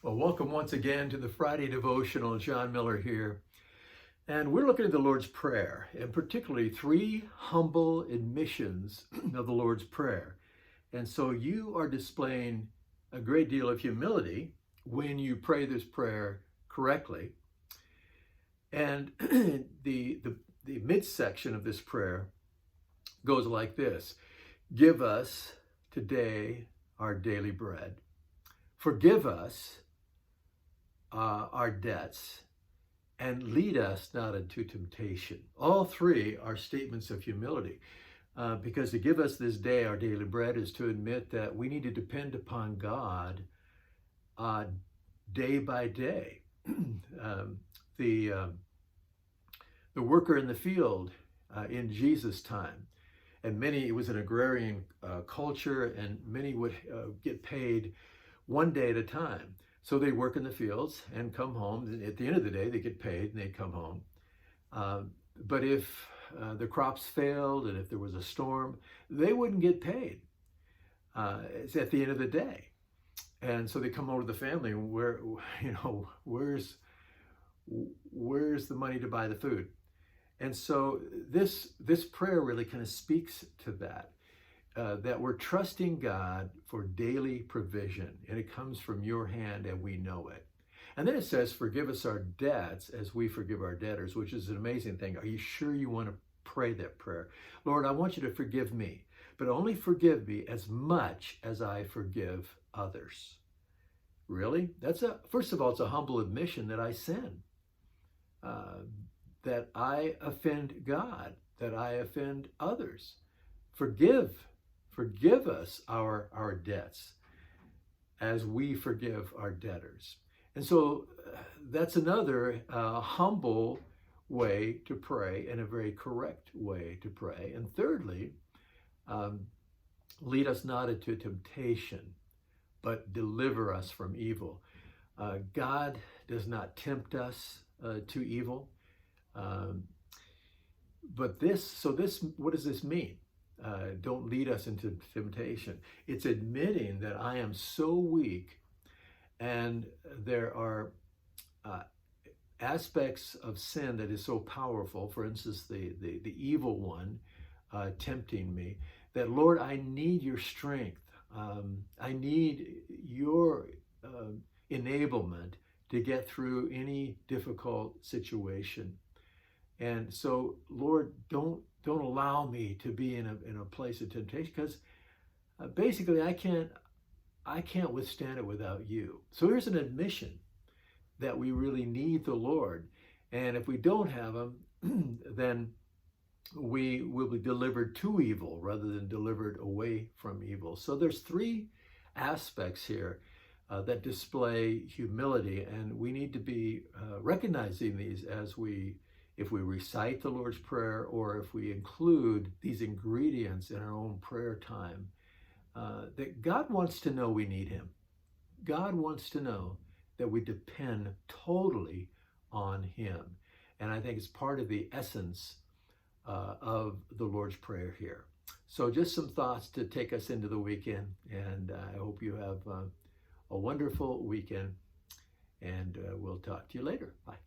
Well, welcome once again to the Friday Devotional. John Miller here. And we're looking at the Lord's Prayer, and particularly three humble admissions of the Lord's Prayer. And so you are displaying a great deal of humility when you pray this prayer correctly. And the midsection of this prayer goes like this: Give us today our daily bread. Forgive us our debts, and lead us not into temptation. All three are statements of humility, because to give us this day our daily bread is to admit that we need to depend upon God day by day. The worker in the field in Jesus' time, and many, it was an agrarian culture, and many would get paid one day at a time. So they'd work in the fields and come home. And at the end of the day, they get paid and they'd come home. But if the crops failed and if there was a storm, they wouldn't get paid. It's at the end of the day. And so they come home to the family, and where's the money to buy the food? And so this prayer really kind of speaks to that. That we're trusting God for daily provision, and it comes from your hand, and we know it. And then it says, forgive us our debts as we forgive our debtors, which is an amazing thing. Are you sure you want to pray that prayer? Lord, I want you to forgive me, but only forgive me as much as I forgive others. Really? First of all, it's a humble admission that I sin, that I offend God, that I offend others. Forgive us our debts as we forgive our debtors. And so that's another humble way to pray, and a very correct way to pray. And thirdly, lead us not into temptation, but deliver us from evil. God does not tempt us to evil. What does this mean? Don't lead us into temptation. It's admitting that I am so weak, and there are aspects of sin that is so powerful. For instance, the evil one tempting me, that Lord, I need your strength. I need your enablement to get through any difficult situation. And so, Lord, don't allow me to be in a place of temptation, because basically I can't withstand it without you. So here's an admission that we really need the Lord, and if we don't have him, then we will be delivered to evil rather than delivered away from evil. So there's three aspects here that display humility, and we need to be recognizing these if we recite the Lord's Prayer, or if we include these ingredients in our own prayer time, that God wants to know we need him. God wants to know that we depend totally on him. And I think it's part of the essence of the Lord's Prayer here. So just some thoughts to take us into the weekend, and I hope you have a wonderful weekend, and we'll talk to you later. Bye.